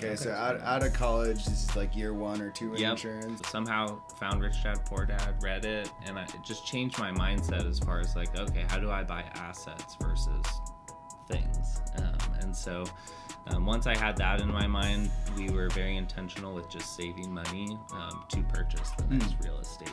Okay, so out of college, this is like year 1 or 2 in Yep. insurance. Somehow found Rich Dad Poor Dad, read it, and it just changed my mindset as far as like, okay, how do I buy assets versus things? And so once I had that in my mind, we were very intentional with just saving money to purchase the next real estate.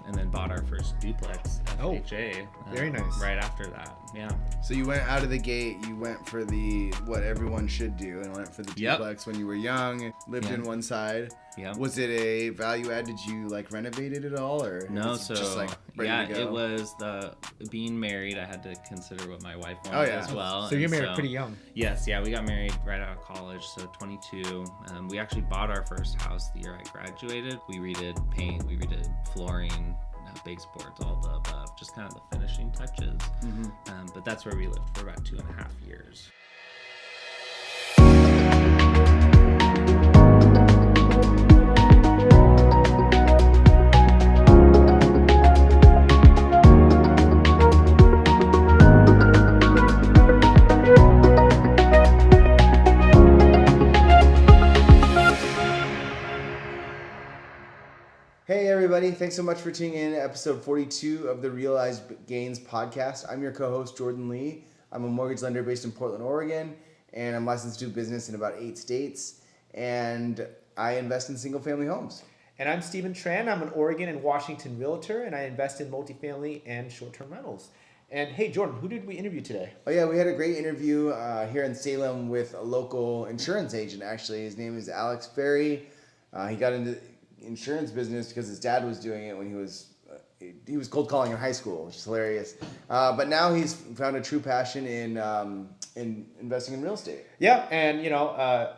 And then bought our first duplex FHA. Very nice. Right after that, yeah. So you went out of the gate, you went for the, what everyone should do, and went for the Yep. duplex when you were young, lived in one side. Yep. Was it a value add? Did you like renovate it at all? Or No, was it so just like ready to go? it was the being married. I had to consider what my wife wanted as well. So you're and married pretty young. Yes, yeah, we got married right out of college, so 22. We actually bought our first house the year I graduated. We redid paint, we redid flooring, baseboards, all the above, just kind of the finishing touches. But that's where we lived for about 2.5 years. Hey everybody, thanks so much for tuning in to episode 42 of the Realized Gains podcast. I'm your co-host Jordan Lee. I'm a mortgage lender based in Portland, Oregon, and I'm licensed to do business in about 8 states, and I invest in single family homes. And I'm Stephen Tran. I'm an Oregon and Washington realtor, and I invest in multifamily and short-term rentals. And hey, Jordan, who did we interview today? Oh yeah, we had a great interview here in Salem with a local insurance agent actually. His name is Alex Ferry. He got into insurance business because his dad was doing it when he was cold calling in high school, which is hilarious. But now he's found a true passion in investing in real estate. Yeah, and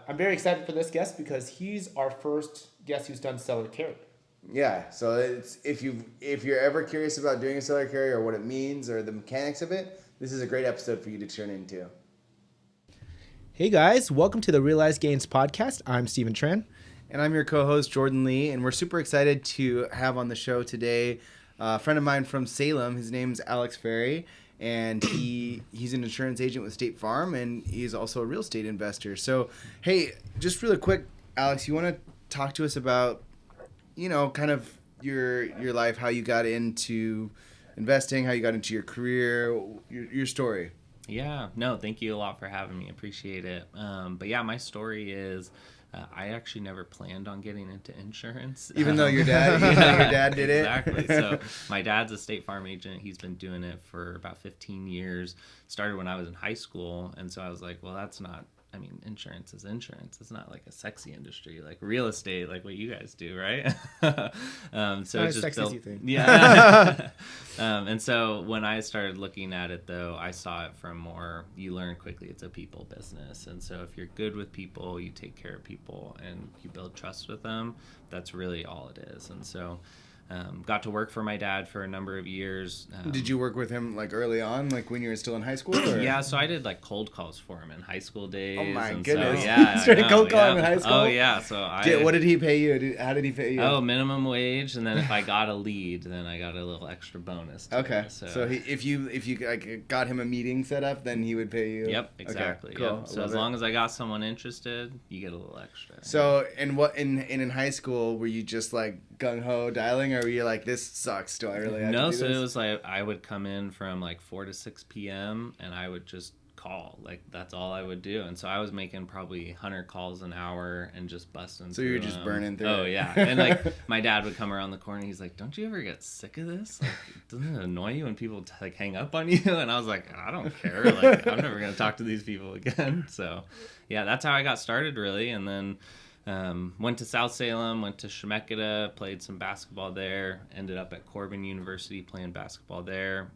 I'm very excited for this guest because he's our first guest who's done seller carry. Yeah, so it's if you're ever curious about doing a seller carry or what it means or the mechanics of it, this is a great episode for you to turn into. Hey guys, welcome to the Realized Gains podcast. I'm Stephen Tran. And I'm your co-host, Jordan Lee, and we're super excited to have on the show today a friend of mine from Salem. His name's Alex Ferry, and he's an insurance agent with State Farm, and he's also a real estate investor. So, hey, just really quick, Alex, you want to talk to us about, kind of your life, how you got into investing, how you got into your career, your story. Yeah, no, thank you a lot for having me. Appreciate it. But yeah, my story is I actually never planned on getting into insurance. Even though your dad did it? Exactly. So my dad's a State Farm agent. He's been doing it for about 15 years. Started when I was in high school. And so I was like, well, insurance is insurance. It's not like a sexy industry, like real estate, like what you guys do, right? So it's just built, thing. Yeah. And so when I started looking at it, though, I saw it from more, you learn quickly it's a people business. And so if you're good with people, you take care of people, and you build trust with them, that's really all it is. And so got to work for my dad for a number of years. Did you work with him like early on, like when you were still in high school? Or? Yeah, so I did like cold calls for him in high school days. Oh my and goodness! So, yeah, Started cold calling in high school. Oh yeah, so what did he pay you? How did he pay you? Oh, minimum wage, and then if I got a lead, then I got a little extra bonus. Okay, so if you like, got him a meeting set up, then he would pay you. Yep, exactly. Okay, cool. Yep. So as long as I got someone interested, you get a little extra. So in high school, were you just like gung ho dialing, or were you like, this sucks? Do I really have to do this? No, so it was like I would come in from like 4 to 6 p.m. and I would just call. Like that's all I would do. And so I was making probably 100 calls an hour and just busting. So you were just burning through. Oh yeah. And like my dad would come around the corner. He's like, "Don't you ever get sick of this? Like, doesn't it annoy you when people like hang up on you?" And I was like, "I don't care. Like I'm never gonna talk to these people again." So yeah, that's how I got started really. And then went to South Salem, went to Chemeketa, played some basketball there, ended up at Corbin University playing basketball there.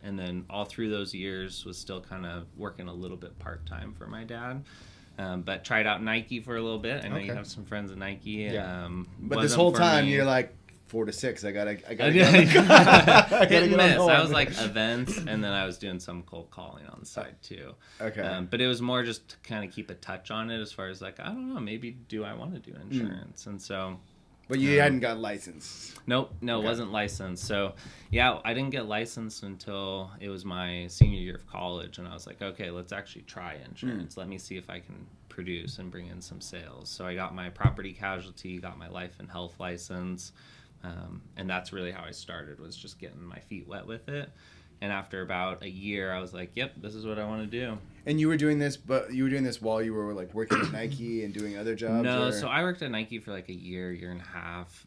And then all through those years was still kind of working a little bit part-time for my dad. But tried out Nike for a little bit. I know you have some friends at Nike. Yeah. But this whole time you're like, 4 to 6, I gotta Hit and miss. I was like events, and then I was doing some cold calling on the side too. Okay. But it was more just to kind of keep a touch on it as far as like, I don't know, maybe do I want to do insurance? And so. But you hadn't got licensed. Nope, okay. Wasn't licensed. So yeah, I didn't get licensed until it was my senior year of college, and I was like, okay, let's actually try insurance. Let me see if I can produce and bring in some sales. So I got my property casualty, got my life and health license, and that's really how I started, was just getting my feet wet with it. And after about a year, I was like, yep, this is what I want to do. And you were doing this, but you were doing this while you were like working at Nike and doing other jobs? No, or? so I worked at Nike for like a year and a half,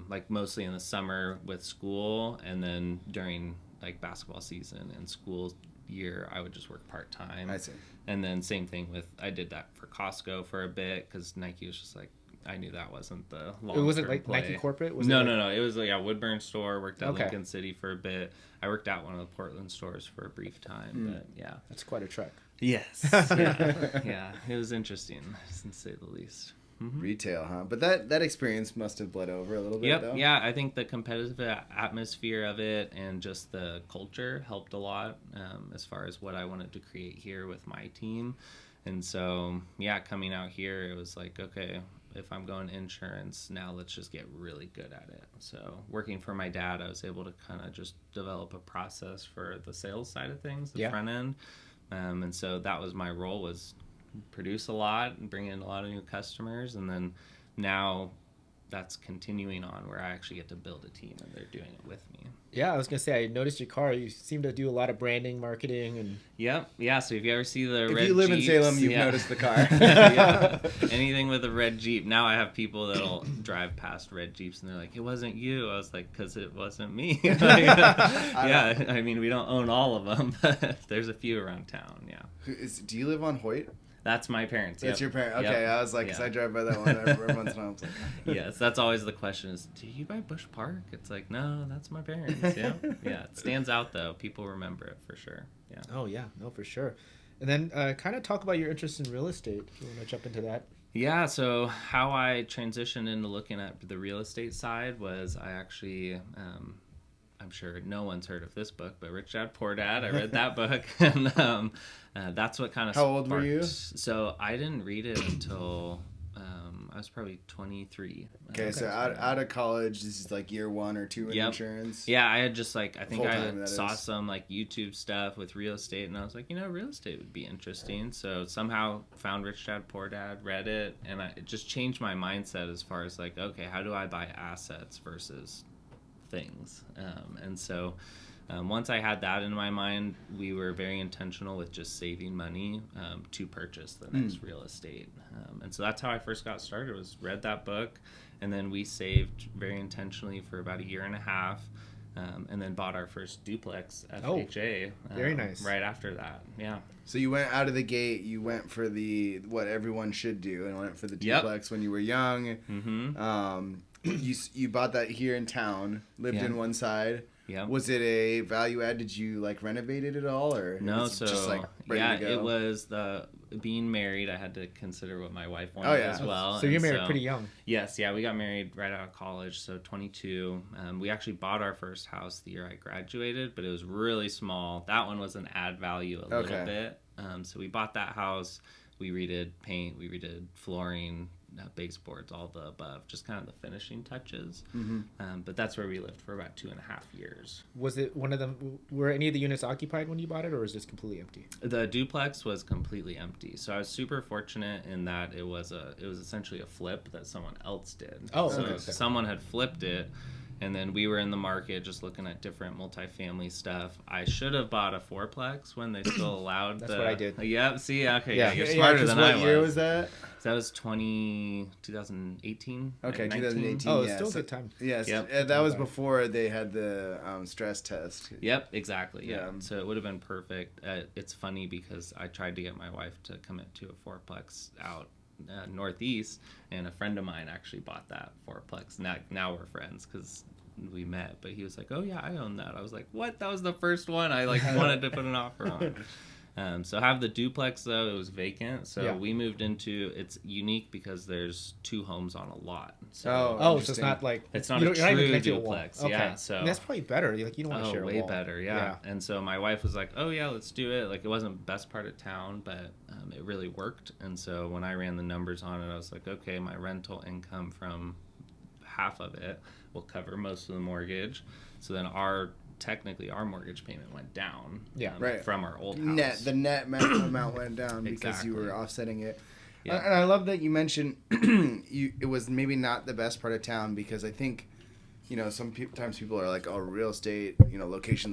like mostly in the summer with school, and then during like basketball season and school year, I would just work part-time. I see. And then same thing with, I did that for Costco for a bit, because Nike was just like, I knew that wasn't the long-term It wasn't like play. Nike corporate? No. It was like a Woodburn store. Worked at Okay. Lincoln City for a bit. I worked at one of the Portland stores for a brief time, but yeah. That's quite a trek. Yes. Yeah. It was interesting, to say the least. Mm-hmm. Retail, huh? But that experience must have bled over a little bit, though. Yeah. I think the competitive atmosphere of it and just the culture helped a lot, as far as what I wanted to create here with my team. And so, yeah, coming out here, it was like, okay, if I'm going insurance, now let's just get really good at it. So working for my dad, I was able to kind of just develop a process for the sales side of things, the front end. And so that was my role, was produce a lot and bring in a lot of new customers. And then now that's continuing on, where I actually get to build a team and they're doing it with me. Yeah, I was going to say, I noticed your car. You seem to do a lot of branding, marketing, and... Yep. Yeah, so if you ever see the red If you live Jeeps, in Salem, you've noticed the car. Yeah. Anything with a red Jeep. Now I have people that'll drive past red Jeeps and they're like, it wasn't you. I was like, because it wasn't me. Yeah, I mean, we don't own all of them, but there's a few around town, yeah. Do you live on Hoyt? That's my parents. That's your parent. Okay, Yep. I was like, because I drive by that one every once in a while. I was like, Yes, that's always the question is, do you buy Bush Park? It's like, no, that's my parents. Yeah. Yeah. It stands out though. People remember it for sure. Yeah. Oh, yeah. No, for sure. And then kind of talk about your interest in real estate. If you want to jump into that. Yeah, so how I transitioned into looking at the real estate side was, I actually, I'm sure no one's heard of this book, but Rich Dad Poor Dad. I read that book, and that's what kind of. How old were you? So I didn't read it until I was probably 23. Okay, so out of college, this is like year 1 or 2 in insurance. Yeah, I had just like, I think Full-time, I that saw is. some like YouTube stuff with real estate, and I was like, real estate would be interesting. So somehow found Rich Dad Poor Dad, read it, and it just changed my mindset as far as like, okay, how do I buy assets versus things? And so once I had that in my mind, we were very intentional with just saving money to purchase the next real estate. And so that's how I first got started, was read that book, and then we saved very intentionally for about a year and a half, and then bought our first duplex FHA. Very nice. Right after that, yeah. So you went out of the gate, you went for what everyone should do, and went for the duplex when you were young. Mm-hmm. You bought that here in town, lived in one side. Yeah. Was it a value add? Did you like renovate it at all, or No? was it So just like ready to go? it was being married. I had to consider what my wife wanted as well. So you're and married pretty young. Yes, yeah, we got married right out of college, so 22. We actually bought our first house the year I graduated, but it was really small. That one was an add value a little bit. So we bought that house. We redid paint. We redid flooring. Baseboards, all the above, just kind of the finishing touches. But that's where we lived for about 2.5 years. Was it one of them? Were any of the units occupied when you bought it, or was this completely empty? The duplex was completely empty, so I was super fortunate in that it was essentially a flip that someone else did. Oh, so okay. Someone had flipped it. And then we were in the market just looking at different multifamily stuff. I should have bought a fourplex when they still allowed. That's what I did. Yep. See, okay, Yeah. you're smarter than I was. What year was that? So that was 2018. Okay, 19? 2018. Oh, it's still a good time. Yes, Yep. that was before they had the stress test. Yep, exactly. Yeah. Yeah. So it would have been perfect. It's funny because I tried to get my wife to commit to a fourplex out northeast, and a friend of mine actually bought that fourplex. Now we're friends because we met, but he was like, oh yeah, I own that. I was like, what? That was the first one I wanted to put an offer on. So have the duplex though, it was vacant, so we moved into, it's unique because there's 2 homes on a lot. So so it's not like it's not you're a not even true connected to a wall. duplex. Okay. Yeah, so And that's probably better. You don't want to share a way wall. better, yeah. And so my wife was like, oh yeah, let's do it. Like, it wasn't best part of town, but it really worked. And so when I ran the numbers on it, I was like, okay, my rental income from half of it will cover most of the mortgage. So then technically our mortgage payment went down right. from our old house. The net amount went down because you Exactly. were offsetting it. Yeah. And I love that you mentioned it was maybe not the best part of town, because I think, sometimes people are like, oh, real estate, location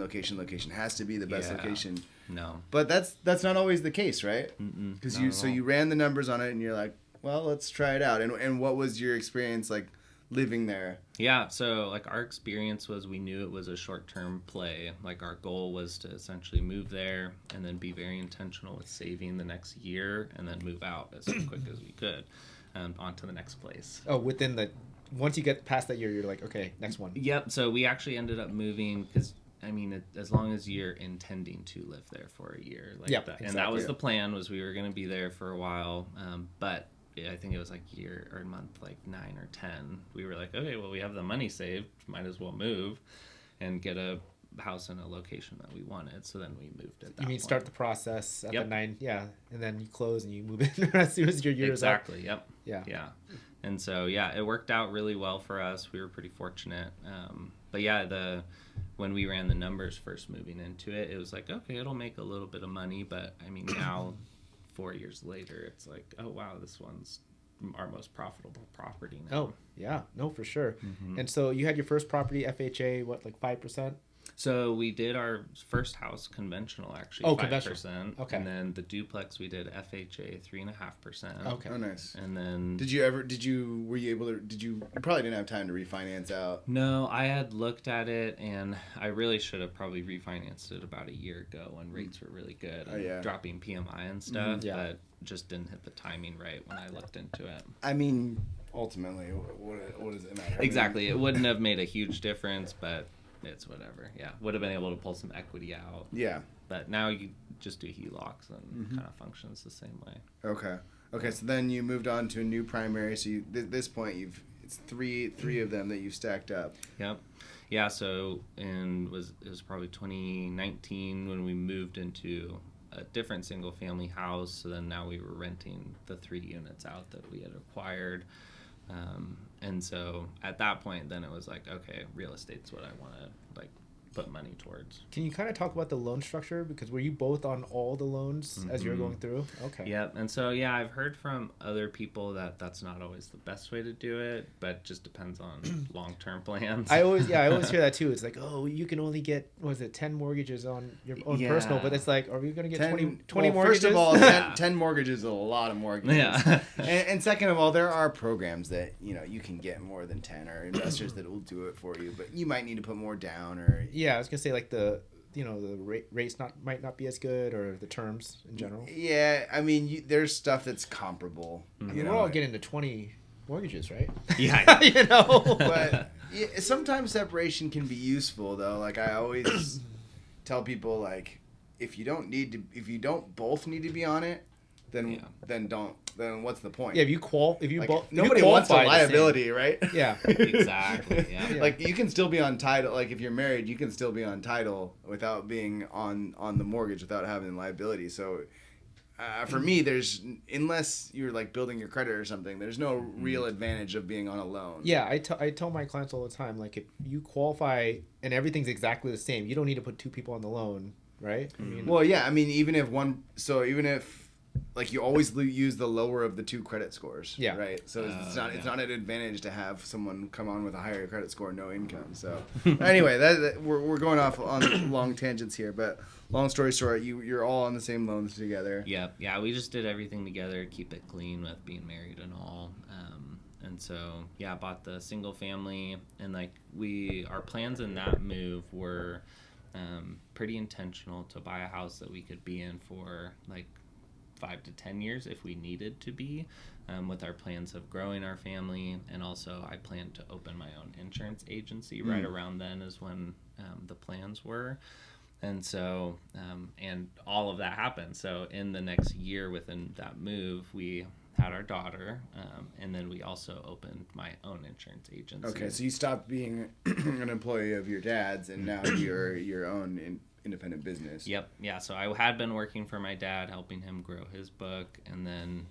has to be the best Yeah. location. No. But that's not always the case, right? Because You ran the numbers on it and you're like, well, let's try it out. And what was your experience like living there? Yeah, so like our experience was we knew it was a short-term play. Like our goal was to essentially move there and then be very intentional with saving the next year and then move out as quick as we could on to the next place. Oh, once you get past that year, you're like, okay, next one. Yep, so we actually ended up moving because, as long as you're intending to live there for a year. Like Yep, that. exactly. And that was the plan, was we were going to be there for a while. But I think it was like year or month like 9 or 10. We were like, okay, well, we have the money saved, might as well move and get a house in a location that we wanted. So then we moved at that You mean point. start the process at Yep. the 9, yeah, and then you close and you move in as soon as your year is up. Exactly. Yep. Yeah. Yeah. And so, yeah, it worked out really well for us. We were pretty fortunate. But yeah, when we ran the numbers first moving into it, it was like, okay, it'll make a little bit of money. But now 4 years later, it's like, oh, wow, this one's our most profitable property now. Oh, yeah. No, for sure. Mm-hmm. And so you had your first property, FHA, what, like 5%? So we did our first house conventional, actually, Oh, 5%. conventional. Okay. And then the duplex we did FHA 3.5%. Okay. Oh, nice. And then you probably didn't have time to refinance out. no, I had looked at it and I really should have probably refinanced it about a year ago when rates were really good and dropping PMI and stuff, Yeah. but just didn't hit the timing right when I looked into it. Ultimately, what does it matter? Exactly. It wouldn't have made a huge difference, but it's whatever. Yeah. Would have been able to pull some equity out. Yeah. But now you just do HELOCs and kind of functions the same way. Okay. So then you moved on to a new primary. So at this point, it's three of them that you've stacked up. Yep. Yeah. So it was probably 2019 when we moved into a different single family house. So then now we were renting the 3 units out that we had acquired. And so at that point, then it was like, okay, real estate's what I want to put money towards. Can you kind of talk about the loan structure? Because were you both on all the loans as you were going through? Okay. Yep. And so, yeah, I've heard from other people that that's not always the best way to do it, but just depends on long-term plans. I always hear that too. It's like, oh, you can only get, 10 mortgages on your own personal, but it's like, are we going to get 20 mortgages? First of all, 10 mortgages is a lot of mortgages. Yeah. and second of all, there are programs that, you can get more than 10, or investors that will do it for you, but you might need to put more down, or... Yeah, I was gonna say like the rates might not be as good, or the terms in general. Yeah, there's stuff that's comparable. We're all getting to 20 mortgages, right? Yeah. But sometimes separation can be useful, though. Like I always tell people, like if you don't both need to be on it, then don't. Then what's the point? Yeah, if nobody wants a liability, right? Yeah, Exactly. Yeah. Like you can still be on title. Like if you're married, you can still be on title without being on the mortgage, without having liability. So for me, unless you're like building your credit or something, there's no real advantage of being on a loan. Yeah, I tell my clients all the time, like if you qualify and everything's exactly the same, you don't need to put 2 people on the loan, right? Even if like you always use the lower of the 2 credit scores, right? So it's not an advantage to have someone come on with a higher credit score, no income. So anyway, we're going off on long tangents here, but long story short, you're all on the same loans together. Yep. Yeah, we just did everything together, keep it clean with being married and all. And so, yeah, bought the single family, and our plans in that move were pretty intentional to buy a house that we could be in for 5 to 10 years if we needed to be, with our plans of growing our family. And also I planned to open my own insurance agency right around then is when the plans were. And so, and all of that happened. So in the next year within that move, we had our daughter, and then we also opened my own insurance agency. Okay, so you stopped being an employee of your dad's, and now you're your own independent business. Yep. Yeah. So I had been working for my dad, helping him grow his book, and then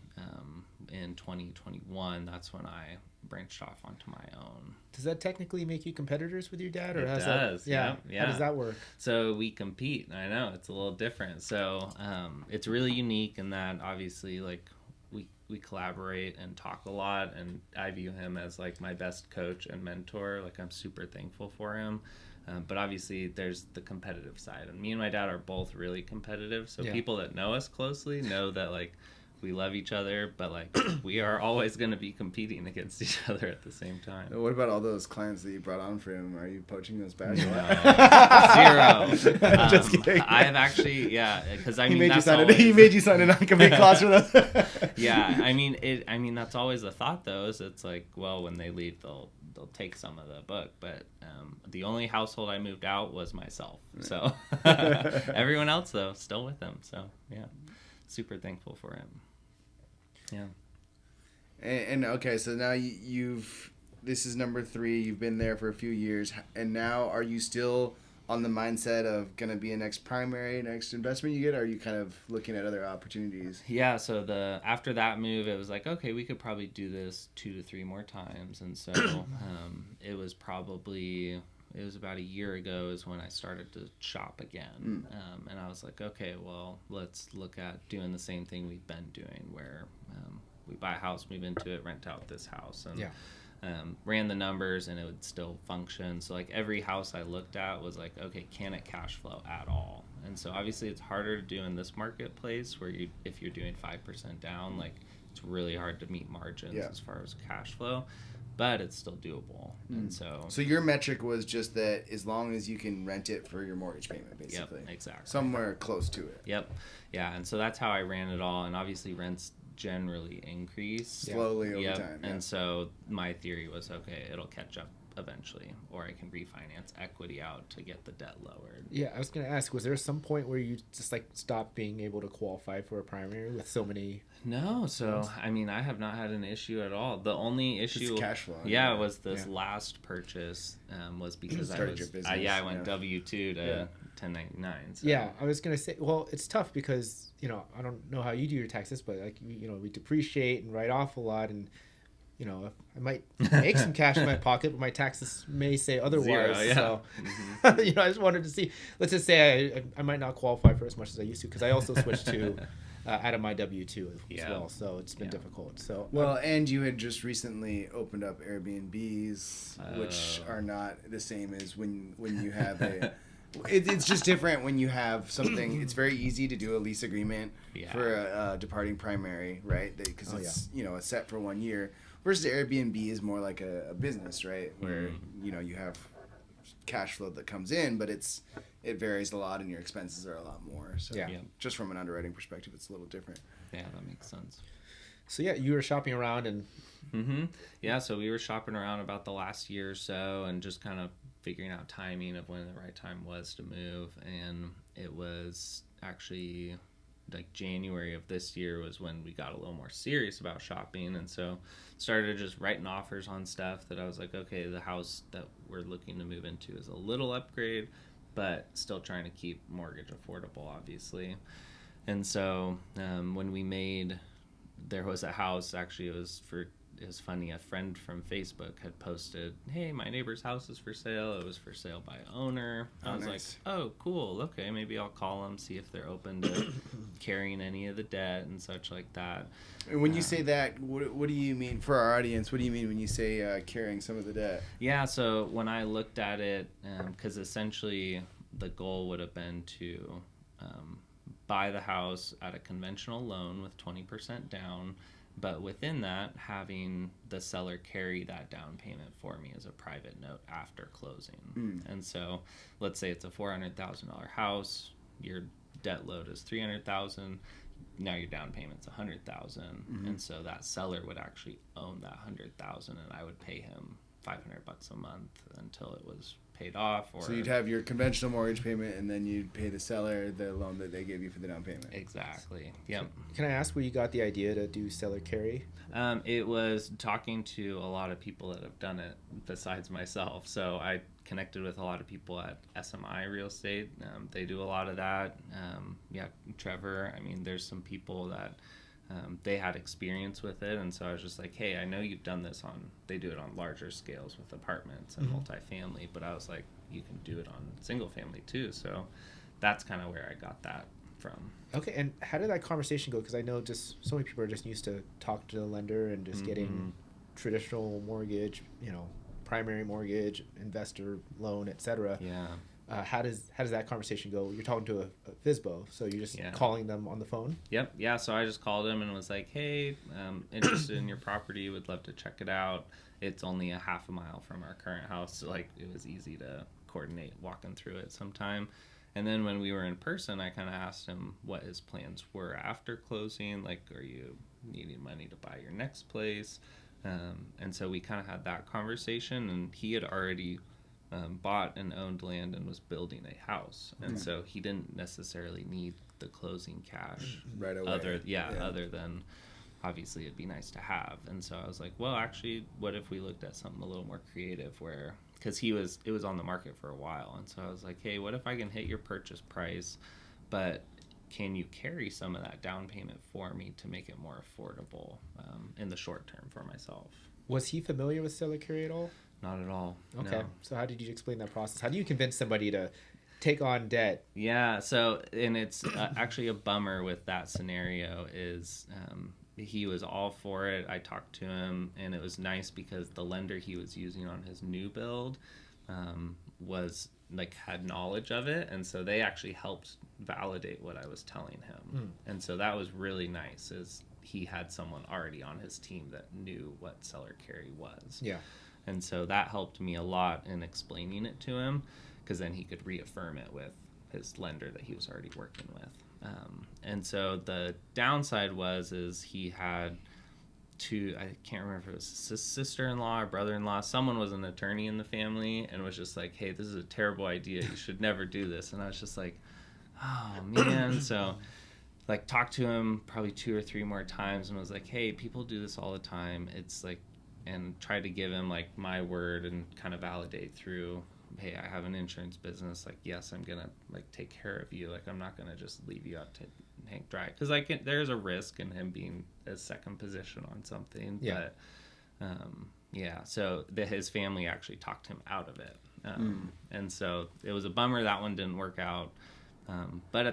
in 2021, that's when I branched off onto my own. Does that technically make you competitors with your dad, or It does. Yeah. How does that work? So we compete. I know it's a little different. So it's really unique in that obviously we collaborate and talk a lot, and I view him as like my best coach and mentor. Like, I'm super thankful for him. But obviously there's the competitive side, and me and my dad are both really competitive. So people that know us closely know that like we love each other, but like we are always going to be competing against each other at the same time. What about all those clients that you brought on for him? Are you poaching those back? No, 0. Just kidding. I have actually, because I mean, he made you sign a non-compete clause for them. Yeah, I mean that's always a thought though. Is it's like, well, when they leave, they'll take some of the book, but the only household I moved out was myself. So everyone else though still with him. So yeah, super thankful for him. Yeah. And okay, so now this is number 3. You've been there for a few years, and now are you still on the mindset of gonna be a next primary, next investment you get? Or are you kind of looking at other opportunities? Yeah. So after that move, it was like, okay, we could probably do this 2 to 3 more times, and so it was about a year ago is when I started to shop again. And I was like, okay, well, let's look at doing the same thing we've been doing, where we buy a house, move into it, rent out this house, and ran the numbers, and it would still function. So like every house I looked at was like, okay, can it cash flow at all? And so obviously it's harder to do in this marketplace where if you're doing 5% down, like it's really hard to meet margins as far as cash flow, but it's still doable. And so your metric was just that as long as you can rent it for your mortgage payment, basically. Yep, exactly. Somewhere close to it. Yep. Yeah, and so that's how I ran it all, and obviously rents generally increase slowly over time. And so my theory was, okay, it'll catch up eventually, or I can refinance equity out to get the debt lowered. Yeah, I was going to ask, was there some point where you just like stopped being able to qualify for a primary with so many? No, so I mean, I have not had an issue at all. The only issue, it's cash flow. Was this last purchase was because I started your business. I went W-2 to 1099. So. Yeah, I was gonna say, well, it's tough because I don't know how you do your taxes, but like we depreciate and write off a lot, and I might make some cash in my pocket, but my taxes may say otherwise. 0, yeah. So, I just wanted to see. Let's just say I might not qualify for as much as I used to, because I also switched to out of my W-2 as well. So it's been difficult. So and you had just recently opened up Airbnbs, which are not the same as when you have a. It's just different when you have something. It's very easy to do a lease agreement for a departing primary, right? Because it's it's set for 1 year. Versus Airbnb is more like a business, right? Where you have cash flow that comes in, but it varies a lot, and your expenses are a lot more. So just from an underwriting perspective, it's a little different. Yeah, that makes sense. So you were shopping around and. Yeah, so we were shopping around about the last year or so, and just kind of figuring out timing of when the right time was to move. And it was actually like January of this year was when we got a little more serious about shopping, and so started just writing offers on stuff that I was like, okay, the house that we're looking to move into is a little upgrade, but still trying to keep mortgage affordable, obviously. And so when there was a house, actually it was funny, a friend from Facebook had posted, hey, my neighbor's house is for sale. It was for sale by owner. I was nice. like, oh, cool. Okay, maybe I'll call them, see if they're open to carrying any of the debt and such like that. And when you say that, what do you mean, for our audience, what do you mean when you say carrying some of the debt? Yeah, so when I looked at it, because essentially the goal would have been to buy the house at a conventional loan with 20% down, but within that, having the seller carry that down payment for me as a private note after closing. And so let's say it's a $400,000 house, your debt load is $300,000, now your down payment's $100,000, and so that seller would actually own that $100,000, and I would pay him $500 a month until it was paid off. So you'd have your conventional mortgage payment, and then you'd pay the seller the loan that they gave you for the down payment. Exactly. Yep. Can I ask where you got the idea to do seller carry? It was talking to a lot of people that have done it besides myself. So I connected with a lot of people at SMI Real Estate. They do a lot of that. Trevor. I mean, there's some people that they had experience with it, and so I was just like, hey, I know you've done this they do it on larger scales with apartments and multifamily, but I was like, you can do it on single family too. So that's kind of where I got that from. Okay, and how did that conversation go? Because I know just so many people are just used to talk to the lender and just getting traditional mortgage, primary mortgage, investor loan, etc. Yeah. How does that conversation go? You're talking to a FSBO, so you're just calling them on the phone? Yep. Yeah. So I just called him and was like, hey, interested in your property. Would love to check it out. It's only a half a mile from our current house. So like it was easy to coordinate walking through it sometime. And then when we were in person, I kind of asked him what his plans were after closing. Like, are you needing money to buy your next place? And so we kind of had that conversation, and he had already bought and owned land and was building a house, and so he didn't necessarily need the closing cash right away. Other than obviously it'd be nice to have. And so I was like, well, actually, what if we looked at something a little more creative, where because it was on the market for a while, and so I was like, hey, what if I can hit your purchase price, but can you carry some of that down payment for me to make it more affordable in the short term for myself? Was he familiar with seller carry at all? Not at all. Okay. No. So how did you explain that process? How do you convince somebody to take on debt? Yeah. So, and it's actually a bummer with that scenario is he was all for it. I talked to him, and it was nice because the lender he was using on his new build was like had knowledge of it, and so they actually helped validate what I was telling him. And so that was really nice, is he had someone already on his team that knew what seller carry was. Yeah. And so that helped me a lot in explaining it to him, because then he could reaffirm it with his lender that he was already working with. And so the downside is he had two, I can't remember if it was his sister-in-law or brother-in-law, someone was an attorney in the family and was just like, hey, this is a terrible idea, you should never do this. And I was just like, oh man. So like talked to him probably 2 or 3 more times and was like, hey, people do this all the time. It's like, and tried to give him like my word and kind of validate through, hey, I have an insurance business, like, yes, I'm gonna like take care of you, like I'm not gonna just leave you out to hang dry, because like there's a risk in him being a second position on something. But so his family actually talked him out of it. And so it was a bummer that one didn't work out. But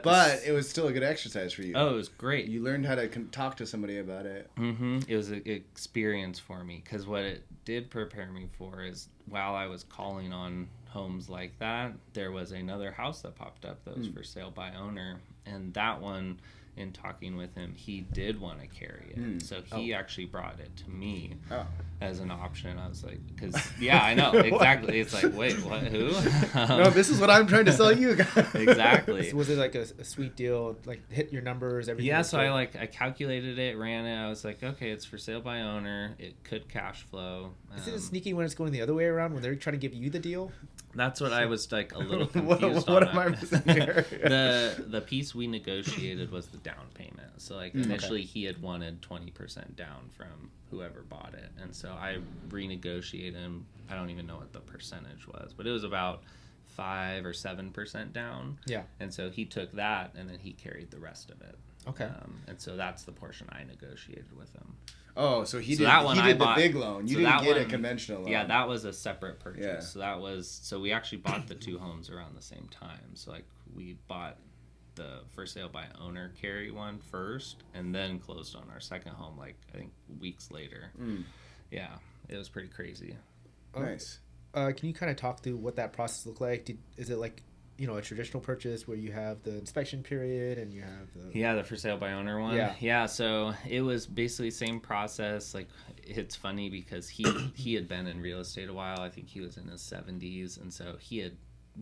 it was still a good exercise for you. Oh, it was great. You learned how to talk to somebody about it. It was an experience for me, because what it did prepare me for is, while I was calling on homes like that, there was another house that popped up that was for sale by owner, and that one, in talking with him, he did want to carry it. So he actually brought it to me as an option. I was like, because I know exactly. It's like, wait, what? Who? No, this is what I'm trying to sell you guys. Exactly. So was it like a sweet deal? Like hit your numbers, everything? Yeah. So I calculated it, ran it. I was like, okay, it's for sale by owner. It could cash flow. Isn't it sneaky when it's going the other way around, when they're trying to give you the deal? That's what I was like a little confused what on. am I missing here? The piece we negotiated was the down payment. So like initially he had wanted 20% down from whoever bought it, and so I renegotiated him. I don't even know what the percentage was, but it was about 5 or 7% down. Yeah. And so he took that, and then he carried the rest of it. Okay. And so that's the portion I negotiated with him. Oh, so he did the big loan. You didn't get a conventional loan. Yeah, that was a separate purchase. Yeah. So we actually bought the 2 homes around the same time. So like we bought the for sale by owner carry one first, and then closed on our second home like I think weeks later. Yeah, it was pretty crazy. Nice. Can you kind of talk through what that process looked like? Is it like, a traditional purchase where you have the inspection period and you have the for sale by owner one? Yeah, so it was basically the same process. Like, it's funny because he had been in real estate a while. I think he was in his 70s, and so he had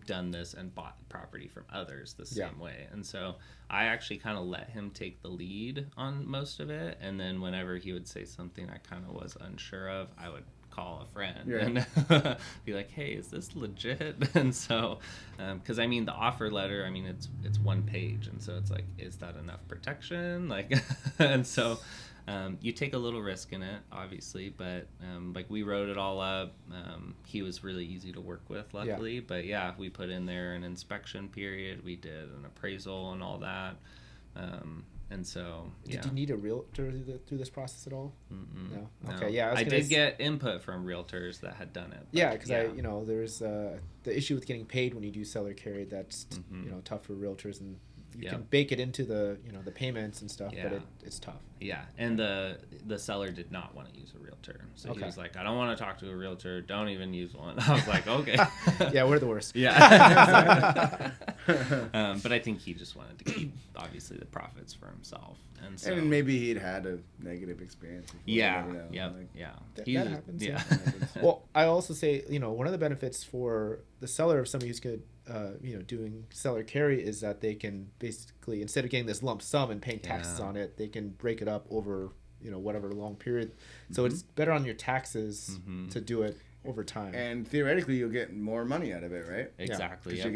done this and bought property from others the same way. And so I actually kind of let him take the lead on most of it, and then whenever he would say something I kind of was unsure of, I would call a friend and be like, hey, is this legit? And so because I mean the offer letter, I mean it's 1 page, and so it's like, is that enough protection? Like and so you take a little risk in it, obviously, but like we wrote it all up. He was really easy to work with, luckily. But we put in there an inspection period, we did an appraisal and all that. And so, Did you need a realtor through this process at all? No. Okay, yeah. I did get input from realtors that had done it. Yeah, because there's the issue with getting paid when you do seller carry. That's tough for realtors, and you can bake it into the the payments and stuff, but it's tough. Yeah, and the seller did not want to use a realtor, so he was like, I don't want to talk to a realtor. Don't even use one. I was like, okay. Yeah, we're the worst. Yeah. But I think he just wanted to keep obviously the profits for himself, and so maybe he'd had a negative experience before. Yeah. That happens. Yeah. Well, I also say one of the benefits for the seller of somebody who's good doing seller carry is that they can basically, instead of getting this lump sum and paying taxes on it, they can break it up over whatever long period, so it's better on your taxes to do it over time, and theoretically you'll get more money out of it, right? Exactly, because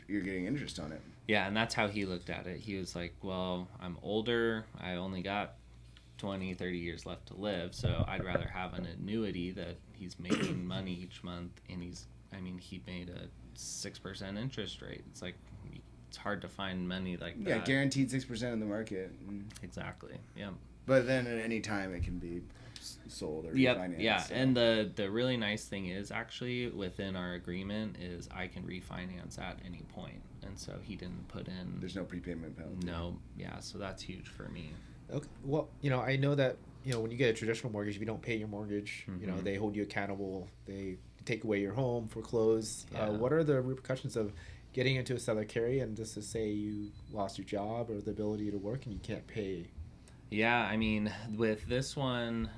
you're getting interest on it. Yeah, and that's how he looked at it. He was like, well, I'm older, I only got 20-30 years left to live, so I'd rather have an annuity that he's making money each month, and he made a 6% interest rate. It's like, it's hard to find money like that. Yeah, guaranteed 6% in the market. Exactly. Yeah. But then at any time it can be sold or refinanced. Yeah. So. And the really nice thing is actually within our agreement is I can refinance at any point. And so he didn't put in. There's no prepayment penalty. No. Yeah. So that's huge for me. Okay. Well, I know that when you get a traditional mortgage, if you don't pay your mortgage, they hold you accountable. They take away your home, foreclose. Yeah. What are the repercussions of getting into a seller carry and just to say you lost your job or the ability to work and you can't pay? Yeah, I mean, with this one,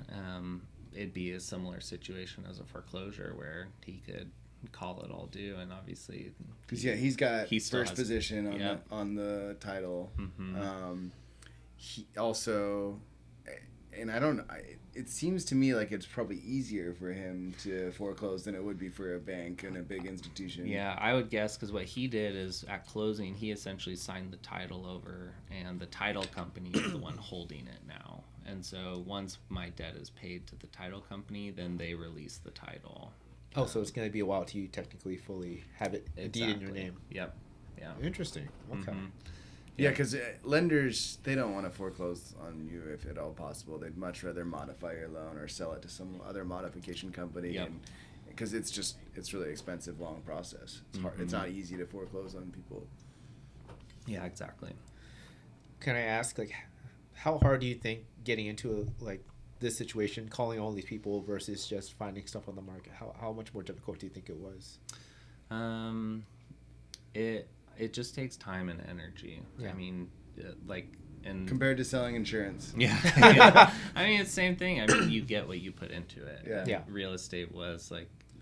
it'd be a similar situation as a foreclosure where he could call it all due, and obviously because he's got first position on the title. He also, and it seems to me like it's probably easier for him to foreclose than it would be for a bank and a big institution. Yeah, I would guess, because what he did is at closing, he essentially signed the title over, and the title company is the one holding it now. And so once my debt is paid to the title company, then they release the title. Oh, so it's going to be a while till you technically fully have it a deed in your name. Yep. Yeah. Interesting. Okay. Yeah, because lenders, they don't want to foreclose on you if at all possible. They'd much rather modify your loan or sell it to some other modification company. Yep. Because it's really expensive, long process. It's hard. It's not easy to foreclose on people. Yeah, exactly. Can I ask, how hard do you think getting into this situation, calling all these people versus just finding stuff on the market? How much more difficult do you think it was? It just takes time and energy. Yeah. I mean, and compared to selling insurance. Yeah. Yeah. I mean, it's the same thing. I mean, you get what you put into it. Yeah. Real estate was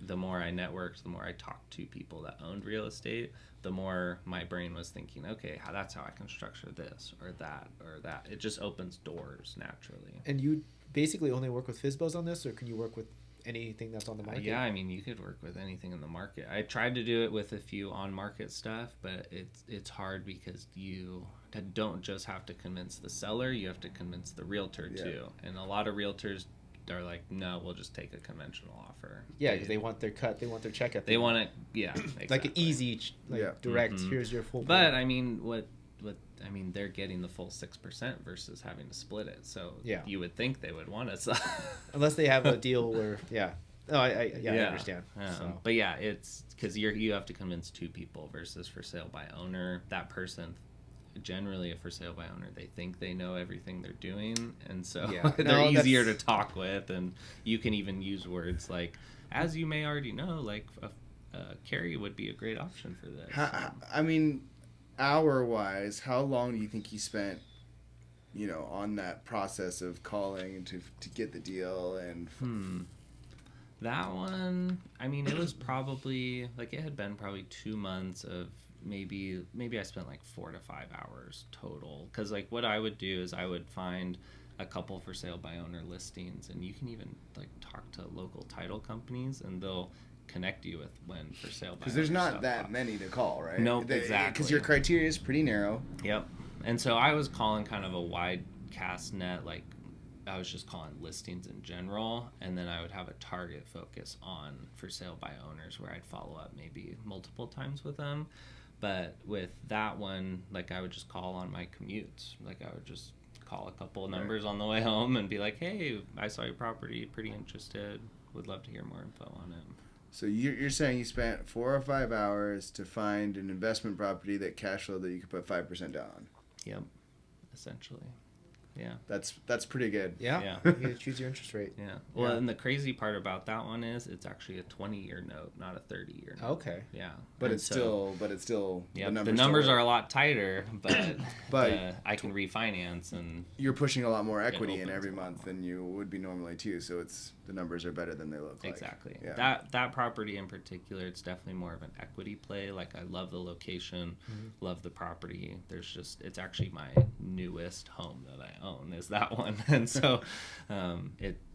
the more I networked, the more I talked to people that owned real estate, the more my brain was thinking, okay, that's how I can structure this or that or that. It just opens doors naturally. And you basically only work with FSBOs on this, or can you work with anything that's on the market? Yeah, I mean, you could work with anything in the market. I tried to do it with a few on-market stuff, but it's hard because you don't just have to convince the seller, you have to convince the realtor too. And a lot of realtors are like, no, we'll just take a conventional offer. Yeah, because they want their cut, they want their check at the They want it, exactly. like an easy, direct, here's your full But, I mean, they're getting the full 6% versus having to split it. So you would think they would want us. Unless they have a deal where, I understand. So. But yeah, it's because you have to convince two people versus for sale by owner. That person, generally a for sale by owner, they think they know everything they're doing. And so they're easier to talk with. And you can even use words like, as you may already know, a carry would be a great option for this. I mean, hour-wise, how long do you think he spent, on that process of calling to get the deal? And that one, I mean, it was probably it had been probably 2 months of maybe I spent 4 to 5 hours total. Because what I would do is I would find a couple for sale by owner listings, and you can even talk to local title companies, and they'll connect you with when for sale by because there's not that many to call, right? Nope, exactly. Because your criteria is pretty narrow. Yep. And so I was calling kind of a wide cast net, I was just calling listings in general, and then I would have a target focus on for sale by owners where I'd follow up maybe multiple times with them. But with that one, I would just call on my commutes. I would just call a couple of numbers on the way home and be like, hey, I saw your property, pretty interested, would love to hear more info on it. So you're saying you spent 4 or 5 hours to find an investment property that cash flow that you could put 5% down on. Yep, essentially. Yeah. That's pretty good. Yeah. Yeah. You get to choose your interest rate. Yeah. Well, Yeah. and the crazy part about that one is it's actually a 20-year note, not a 30-year note. Okay. Yeah. But And it's still yeah, the numbers are a lot tighter, but But I can refinance and you're pushing a lot more equity in opens every a lot month than you would be normally too. So the numbers are better than they look like. exactly. Yeah. That property in particular, it's definitely more of an equity play. Like I love the location, love the property. It's actually my newest home that I own is that one, and so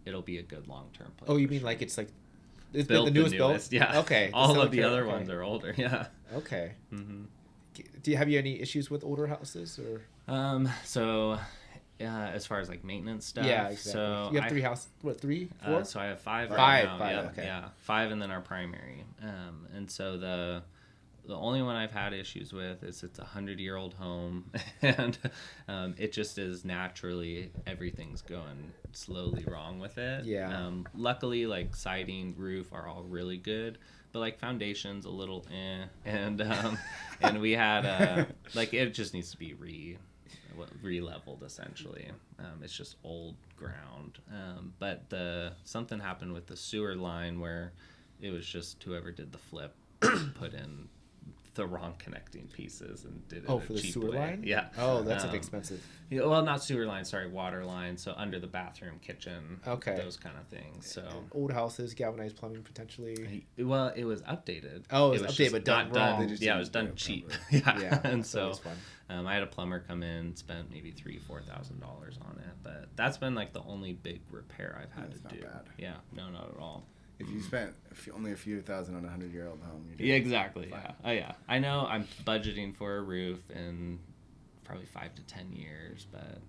it'll be a good long-term play. Oh, you for mean sure. like it's like it's Built the newest built? Yeah. Okay. All Seller of the Care, other okay. ones are older. Yeah. Okay. Mm-hmm. Do you have any issues with older houses or? As far as like maintenance stuff. Yeah, exactly. So You have 3 houses. What, 3, 4? So I have 5 right Five, now. five, Yeah, okay. yeah, 5 and then our primary. And so the only one I've had issues with is it's a 100-year-old home, and it just is naturally everything's going slowly wrong with it. Yeah. Luckily, like siding, roof are all really good, but like foundation's a little and and we had like it just needs to be re-leveled essentially. It's just old ground, but something happened with the sewer line where it was just whoever did the flip put in the wrong connecting pieces and did it Oh, a for the cheap sewer way. line? Yeah. Oh, that's an expensive. Yeah, well, not sewer line, sorry, water line. So under the bathroom, kitchen, Okay. those kind of things. So Old houses, galvanized plumbing potentially. well, it was updated. Oh, it was updated, just but done not wrong. They just Yeah, it didn't was done do it cheap. properly. Yeah, and that's so always fun. I had a plumber come in, spent maybe $3,000-$4,000 on it, but that's been like the only big repair I've had That's to not do. bad. Yeah, no, not at all. If you spent only a few thousand on a 100-year-old home, you're doing Yeah, exactly. fine. Yeah. Oh, yeah. I know I'm budgeting for a roof in probably 5 to 10 years,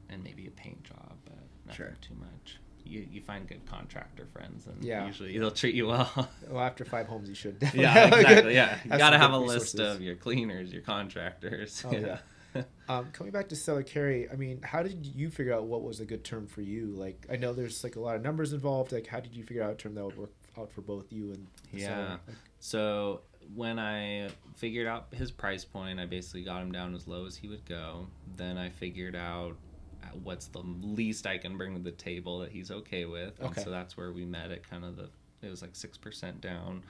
and maybe a paint job, but nothing Sure. too much. You find good contractor friends, and Yeah. usually they'll treat you well. Well, after 5 homes, you should definitely Yeah, have a exactly. good- Yeah, you have gotta some have a good list resources. of your cleaners, your contractors. Oh, yeah. Coming back to seller carry, I mean, how did you figure out what was a good term for you? Like, I know there's like a lot of numbers involved. Like, how did you figure out a term that would work out for both you and the Yeah. seller? Like, So when I figured out his price point, I basically got him down as low as he would go. Then I figured out what's the least I can bring to the table that he's okay with. And Okay. so that's where we met at kind of it was like 6% down.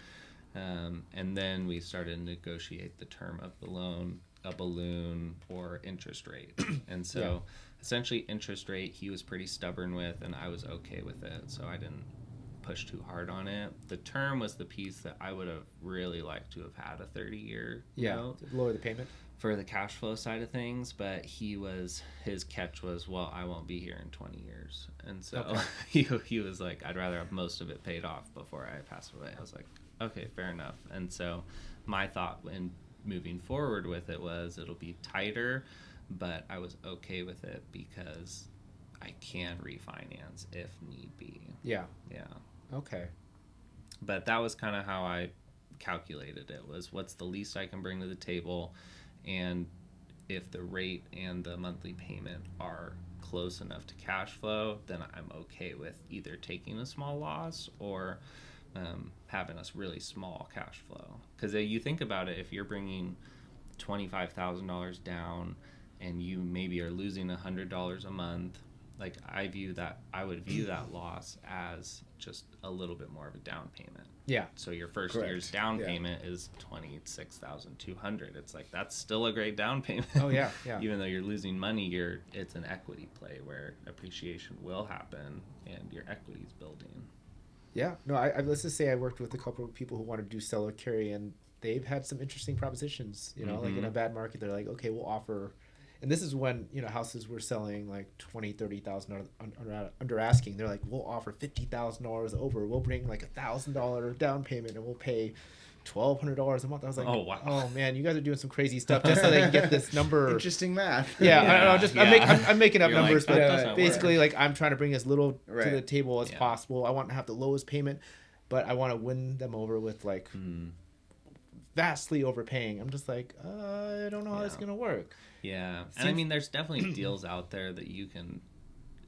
And then we started to negotiate the term of the loan, a balloon, or interest rate. And so essentially interest rate he was pretty stubborn with, and I was okay with it. So I didn't push too hard on it. The term was the piece that I would have really liked to have had a 30-year note to lower the payment. for the cash flow side of things, but his catch was, well, I won't be here in 20 years. And so he was like, I'd rather have most of it paid off before I pass away. I was like, okay, fair enough. And so my thought in moving forward with it was it'll be tighter, but I was okay with it because I can refinance if need be. Yeah. Yeah. Okay. But that was kind of how I calculated it, was what's the least I can bring to the table, and if the rate and the monthly payment are close enough to cash flow, then I'm okay with either taking a small loss or having a really small cash flow. Because you think about it, if you're bringing $25,000 down and you maybe are losing $100 a month, like I would view that loss as just a little bit more of a down payment. Yeah. So your first Correct. year's down Yeah. payment is $26,200. It's like that's still a great down payment. Oh, yeah, yeah. Even though you're losing money, it's an equity play where appreciation will happen and your equity's building. Yeah. No, let's just say I worked with a couple of people who wanted to do seller carry, and they've had some interesting propositions. You know, like in a bad market, they're like, okay, we'll offer. And this is when, you know, houses were selling like $20,000-$30,000 under asking. They're like, we'll offer $50,000 over. We'll bring like $1,000 down payment, and we'll pay $1,200 a month. I was like, Oh, wow. oh man, you guys are doing some crazy stuff just so they can get this number. Interesting math. Yeah, I don't know. Yeah, Just yeah. I'm making up You're like, numbers, that but doesn't basically, like I'm trying to bring as little Right. to the table as Yeah. possible. I want to have the lowest payment, but I want to win them over with like vastly overpaying. I'm just like, I don't know how it's Yeah. gonna work. Yeah. And I mean, there's definitely deals out there that you can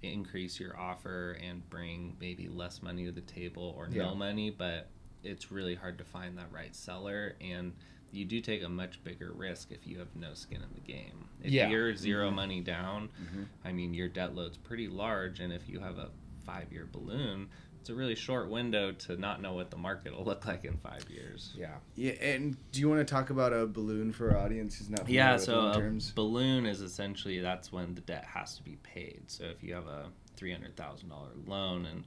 increase your offer and bring maybe less money to the table or Yeah. no money, but it's really hard to find that right seller, and you do take a much bigger risk if you have no skin in the game. If you're zero money down, I mean, your debt load's pretty large, and if you have a 5-year balloon, it's a really short window to not know what the market will look like in 5 years. Yeah, and do you want to talk about a balloon for our audience who's not familiar with balloon terms? Balloon is essentially, that's when the debt has to be paid. So if you have a $300,000 loan and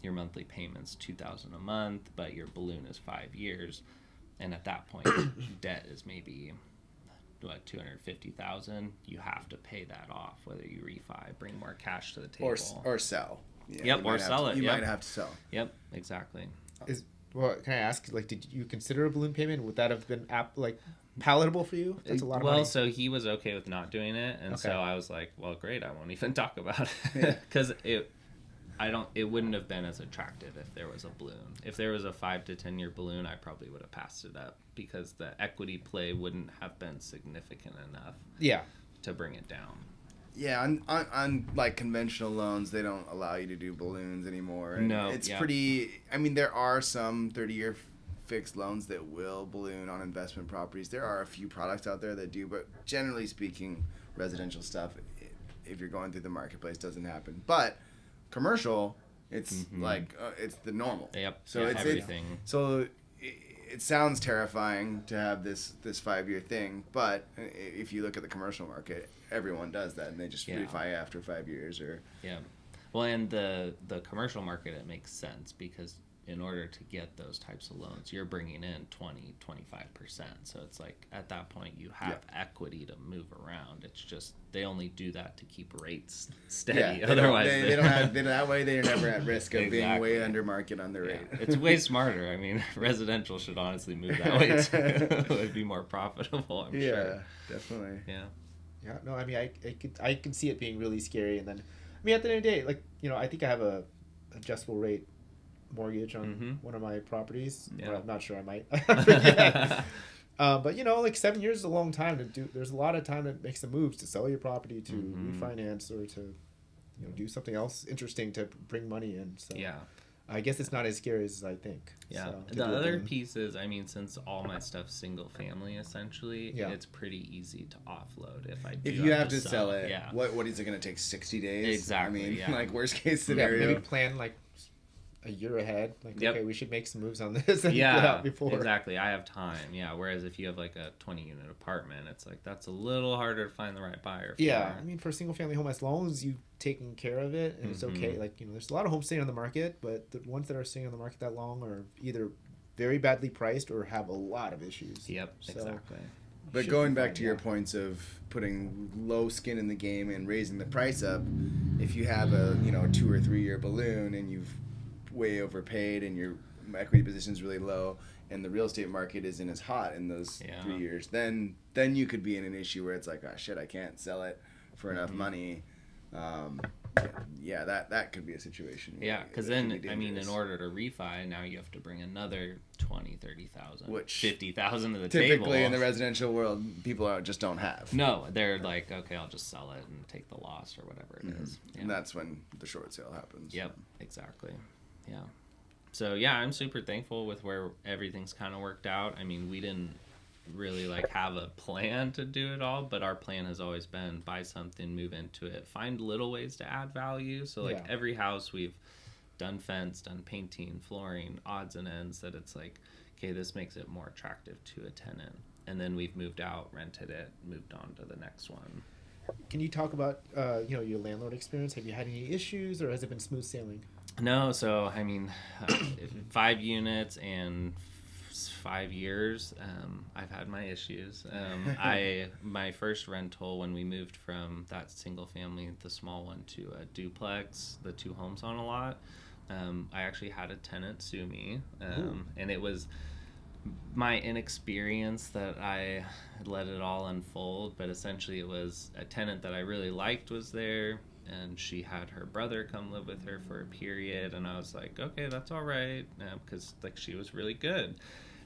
your monthly payment's $2,000 a month, but your balloon is 5 years, and at that point debt is maybe $250,000, you have to pay that off, whether you refi, bring more cash to the table, or sell. Yeah, or sell it. You might have to sell. Yep, exactly. Well, can I ask, like, did you consider a balloon payment? Would that have been palatable for you? That's a lot of money. Well, so he was okay with not doing it, and so I was like, well, great, I won't even talk about it, because it wouldn't have been as attractive if there was a balloon. If there was a 5 to 10 year balloon, I probably would have passed it up, because the equity play wouldn't have been significant enough to bring it down. Yeah, on like conventional loans, they don't allow you to do balloons anymore. And no, it's pretty. I mean, there are some 30-year fixed loans that will balloon on investment properties. There are a few products out there that do, but generally speaking, residential stuff, if you're going through the marketplace, doesn't happen. But commercial, it's it's the normal. Yep. So it's everything. It sounds terrifying to have this 5-year thing, but if you look at the commercial market, everyone does that, and they just refi after 5 years or. Yeah, well, and the commercial market, it makes sense, because in order to get those types of loans, you're bringing in 20-25%. So it's like at that point you have equity to move around. It's just they only do that to keep rates steady. Yeah, otherwise they don't have that way. They're never at risk of being way under market on the rate. It's way smarter. I mean, residential should honestly move that way too. It would be more profitable, I'm sure. Yeah, definitely. Yeah, no, I mean, I can see it being really scary, and then, I mean, at the end of the day, like, you know, I think I have a adjustable rate mortgage on one of my properties. Well, I'm not sure, I might. But you know, like 7 years is a long time to do. There's a lot of time that makes the moves to sell your property, to refinance, or to, you know, do something else interesting to bring money in. So I guess it's not as scary as I think. Yeah. So, the other piece is, I mean, since all my stuff's single family, essentially, it's pretty easy to offload if you have to sell it. What is it going to take, 60 days? Exactly. I mean, like worst case scenario. Maybe plan like a year ahead. Like, okay, we should make some moves on this and get out before. Exactly. I have time. Yeah. Whereas if you have like a 20-unit apartment, it's like that's a little harder to find the right buyer for. Yeah. I mean, for a single family home, as long as you've taken care of it and it's okay. Like, you know, there's a lot of homes staying on the market, but the ones that are staying on the market that long are either very badly priced or have a lot of issues. Yep. Exactly. But going back to your points of putting low skin in the game and raising the price up, if you have a 2 or 3 year balloon and you've way overpaid and your equity position is really low and the real estate market isn't as hot in those 3 years, then you could be in an issue where it's like, oh shit, I can't sell it for enough money. That could be a situation. Yeah, because then, I mean, in order to refi, now you have to bring another 20, 30,000, which 50,000 to the typically table. In the residential world, people just don't have. No, they're like, okay, I'll just sell it and take the loss or whatever it is. And that's when the short sale happens. Yep, exactly. Yeah. So yeah, I'm super thankful with where everything's kind of worked out. I mean, we didn't really like have a plan to do it all, but our plan has always been buy something, move into it, find little ways to add value. So like every house we've done fence, done painting, flooring, odds and ends that it's like, okay, this makes it more attractive to a tenant. And then we've moved out, rented it, moved on to the next one. Can you talk about your landlord experience? Have you had any issues, or has it been smooth sailing? No, so I mean, 5 units and 5 years, I've had my issues. My first rental, when we moved from that single family, the small one, to a duplex, the 2 homes on a lot, I actually had a tenant sue me, and it was my inexperience that I let it all unfold. But essentially it was a tenant that I really liked was there, and she had her brother come live with her for a period, and I was like, okay, that's all right, because like she was really good.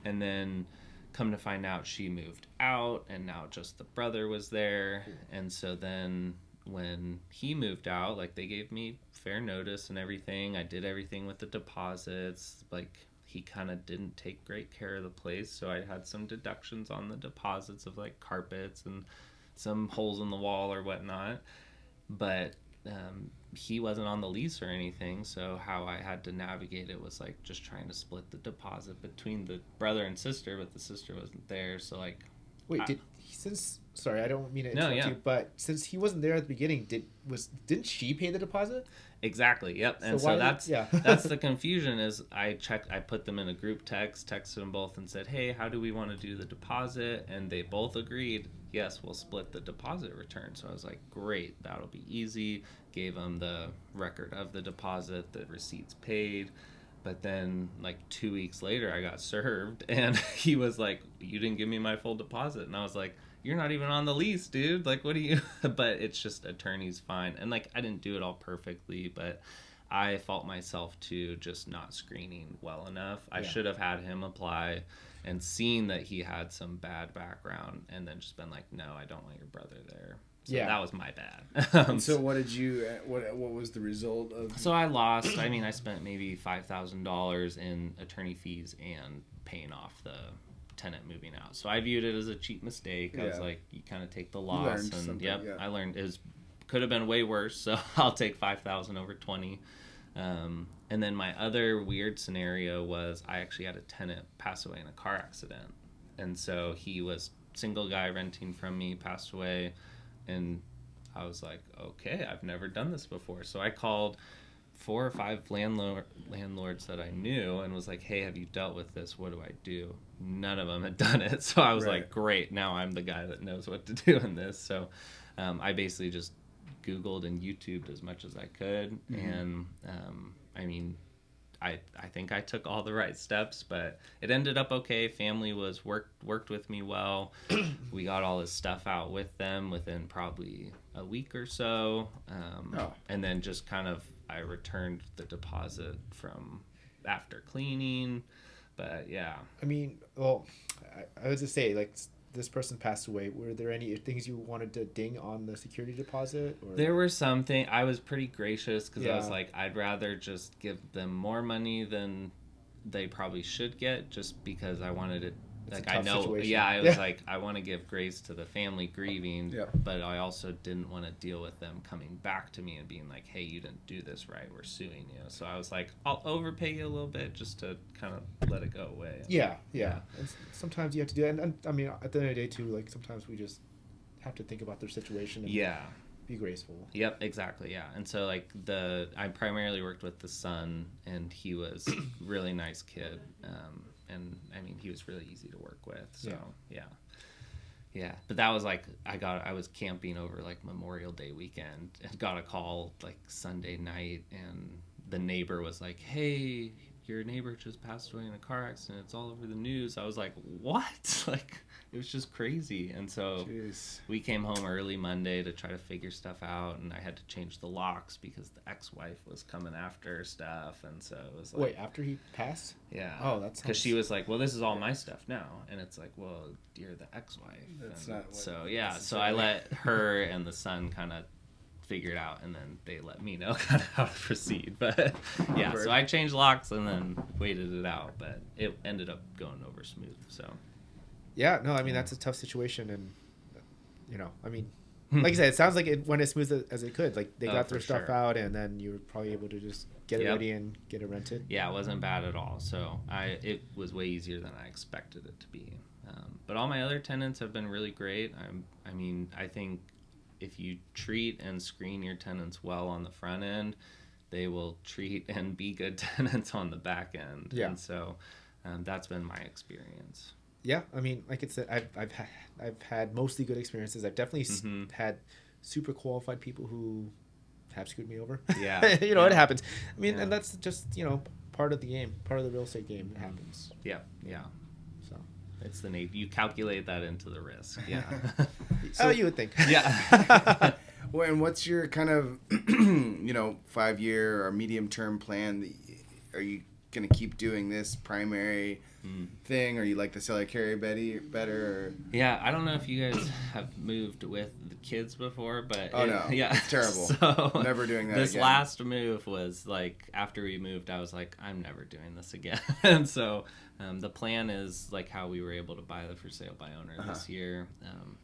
And then come to find out, she moved out, and now just the brother was there. And so then when he moved out, like they gave me fair notice and everything. I did everything with the deposits. Like he kind of didn't take great care of the place. So I had some deductions on the deposits of like carpets and some holes in the wall or whatnot. But he wasn't on the lease or anything, so how I had to navigate it was like just trying to split the deposit between the brother and sister, but the sister wasn't there, so like Wait, sorry, I don't mean to interrupt you, but since he wasn't there at the beginning, didn't she pay the deposit? Exactly. Yep. And so that's the confusion is I put them in a group text, texted them both and said, hey, how do we want to do the deposit? And they both agreed, yes, we'll split the deposit return. So I was like, great, that'll be easy. Gave them the record of the deposit, the receipts paid. But then like 2 weeks later I got served and he was like, you didn't give me my full deposit. And I was like, you're not even on the lease, dude. Like, what do you... But it's just attorney's fine. And, like, I didn't do it all perfectly, but I fault myself to just not screening well enough. I should have had him apply and seen that he had some bad background and then just been like, no, I don't want your brother there. So that was my bad. And so what did you... What was the result of... So I lost... I mean, I spent maybe $5,000 in attorney fees and paying off the... tenant moving out. So I viewed it as a cheap mistake. I was like, you kind of take the loss, and I learned it could have been way worse. So I'll take 5,000 over 20. And then my other weird scenario was I actually had a tenant pass away in a car accident, and so he was single guy renting from me, passed away, and I was like, okay, I've never done this before. So I called 4 or 5 landlords that I knew and was like, hey, have you dealt with this? What do I do? None of them had done it. So I was like, great, now I'm the guy that knows what to do in this. So I basically just Googled and YouTubed as much as I could. Mm-hmm. And I mean, I think I took all the right steps, but it ended up okay. Family was worked with me well. We got all this stuff out with them within probably a week or so. And then just kind of I returned the deposit from after cleaning, but yeah. I mean, well, I was to say, like, this person passed away. Were there any things you wanted to ding on the security deposit? Or? There were some things. I was pretty gracious because I was like, I'd rather just give them more money than they probably should get, just because I wanted it. Like, I know, situation. I was like, I want to give grace to the family grieving, but I also didn't want to deal with them coming back to me and being like, hey, you didn't do this right, we're suing you. So I was like, I'll overpay you a little bit just to kind of let it go away. Yeah. And sometimes you have to do it. And I mean, at the end of the day, too, like, sometimes we just have to think about their situation and be graceful. Yep, exactly, yeah. And so, like, I primarily worked with the son, and he was a really nice kid. And I mean, he was really easy to work with. So yeah. But that was like I was camping over like Memorial Day weekend and got a call like Sunday night, and the neighbor was like, "Hey, your neighbor just passed away in a car accident. It's all over the news." I was like, "What?" Like, it was just crazy. And so we came home early Monday to try to figure stuff out, and I had to change the locks because the ex-wife was coming after stuff, and so it was like... Wait, after he passed? Yeah. Oh, that's... Because she was like, well, this is all my stuff now. And it's like, well, you're the ex-wife. That's and not what... So, yeah. So I let her and the son kind of figure it out, and then they let me know kind of how to proceed. But, yeah, so I changed locks and then waited it out. But it ended up going over smooth, so... Yeah, no, I mean, that's a tough situation, and, you know, I mean, like I said, it sounds like it went as smooth as it could. Like, they got their stuff out, and then you were probably able to just get it ready and get it rented. Yeah, it wasn't bad at all. So it was way easier than I expected it to be. But all my other tenants have been really great. I mean, I think if you treat and screen your tenants well on the front end, they will treat and be good tenants on the back end. Yeah. And so that's been my experience. Yeah, I mean, like I said, I've had mostly good experiences. I've definitely had super qualified people who have screwed me over. Yeah, it happens. I mean, and that's just part of the game, part of the real estate game. It happens. Yeah. So it's the nature. You calculate that into the risk. Yeah. So you would think. Yeah. Well, and what's your kind of 5-year or medium term plan? Are you gonna keep doing this primary thing, or you like the seller carry better? Or... Yeah, I don't know if you guys have moved with the kids before, but yeah, it's terrible. So never doing that. This again. last move was like after we moved, I was like, I'm never doing this again. And so the plan is like how we were able to buy the for sale by owner this year.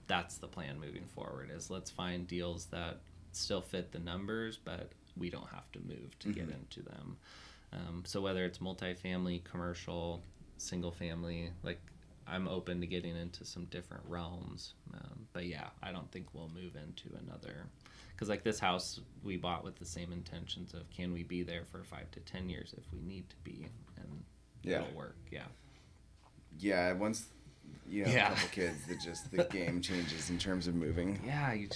That's the plan moving forward. Is let's find deals that still fit the numbers, but we don't have to move to get into them. So whether it's multifamily, commercial, single family, like I'm open to getting into some different realms. But yeah, I don't think we'll move into another, because like this house we bought with the same intentions of can we be there for 5 to 10 years if we need to be, and it'll work. Yeah, once you have a couple kids, the game changes in terms of moving. Yeah, you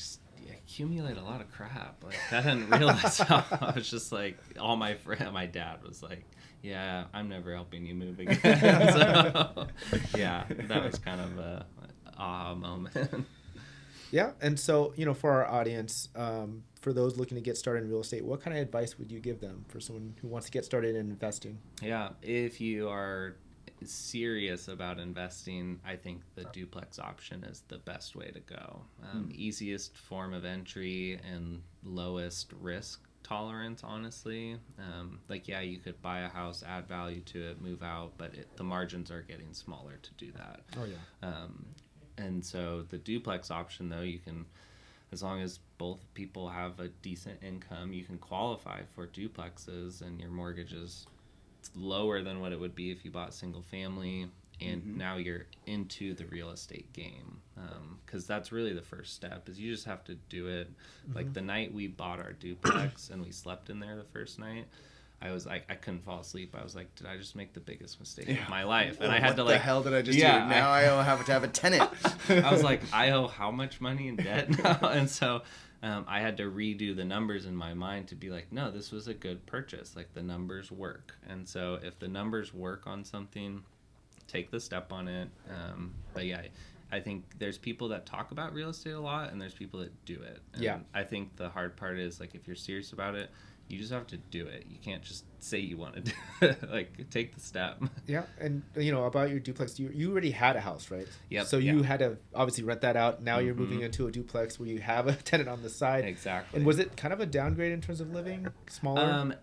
accumulate a lot of crap. Like I didn't realize how I was just like all my dad was like, yeah, I'm never helping you move again. So yeah, that was kind of a aha moment. Yeah, and so for our audience, for those looking to get started in real estate, what kind of advice would you give them for someone who wants to get started in investing? Yeah, if you are serious about investing, I think the duplex option is the best way to go. Easiest form of entry and lowest risk tolerance, honestly. You could buy a house, add value to it, move out, but the margins are getting smaller to do that. Oh yeah. And so the duplex option, though, you can, as long as both people have a decent income, you can qualify for duplexes, and your mortgage is lower than what it would be if you bought single family, and now you're into the real estate game, because that's really the first step. Is you just have to do it. Like the night we bought our duplex and we slept in there the first night, I was like, I couldn't fall asleep. I was like, did I just make the biggest mistake of my life? And I had to what the hell did I just do? Now I have to have a tenant. I was like, I owe how much money in debt now? And so I had to redo the numbers in my mind to be like, no, this was a good purchase. Like the numbers work. And so if the numbers work on something, take the step on it. But yeah, I think there's people that talk about real estate a lot, and there's people that do it. And I think the hard part is, like, if you're serious about it, you just have to do it. You can't just say you want to do it. Like, take the step. Yeah, and about your duplex, you already had a house, right? Yep. So you had to obviously rent that out. Now you're moving into a duplex where you have a tenant on the side. Exactly. And was it kind of a downgrade in terms of living? Smaller?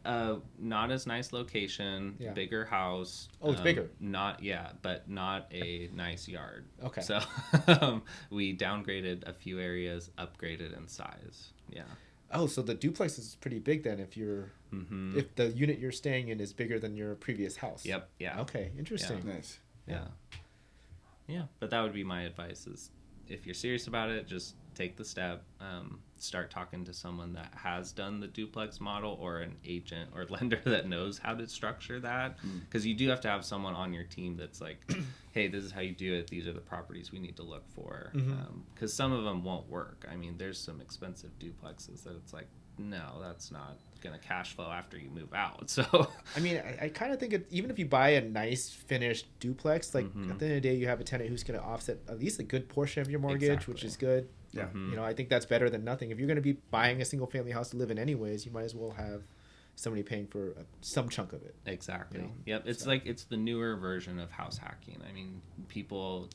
Not as nice location, bigger house. Oh, it's bigger. But not a nice yard. Okay. So we downgraded a few areas, upgraded in size. Yeah. Oh, so the duplex is pretty big then if if the unit you're staying in is bigger than your previous house. Yep. Yeah. Okay. Interesting. Yeah. Nice. Yeah. But that would be my advice: is if you're serious about it, just take the step. Start talking to someone that has done the duplex model, or an agent or lender that knows how to structure that. Because you do have to have someone on your team that's like, hey, this is how you do it. These are the properties we need to look for. Because some of them won't work. I mean, there's some expensive duplexes that it's like, no, that's not going to cash flow after you move out. So I mean, I kind of think even if you buy a nice finished duplex, like at the end of the day, you have a tenant who's going to offset at least a good portion of your mortgage, which is good. Yeah. I think that's better than nothing. If you're going to be buying a single family house to live in anyways, you might as well have somebody paying for some chunk of it. Exactly. Yep. It's it's the newer version of house hacking. I mean, people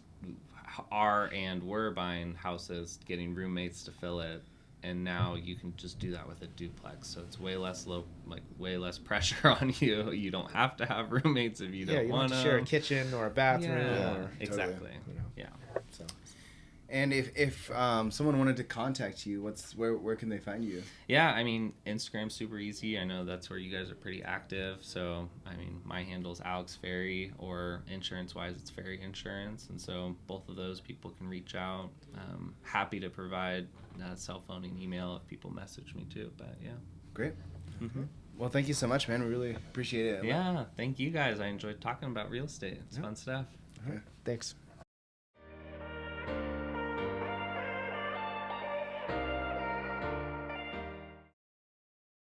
are and were buying houses, getting roommates to fill it, and now you can just do that with a duplex. So it's way less pressure on you. You don't have to have roommates if you don't want to share a kitchen or a bathroom. Yeah, exactly. Yeah. So. And if someone wanted to contact you, where can they find you? Yeah, I mean, Instagram's super easy. I know that's where you guys are pretty active. So, I mean, my handle's Alex Ferry, or insurance-wise, it's Ferry Insurance. And so both of those people can reach out. Happy to provide cell phone and email if people message me too. But yeah. Great. Well, thank you so much, man. We really appreciate it. Yeah, thank you guys. I enjoyed talking about real estate. It's fun stuff. All right. Thanks.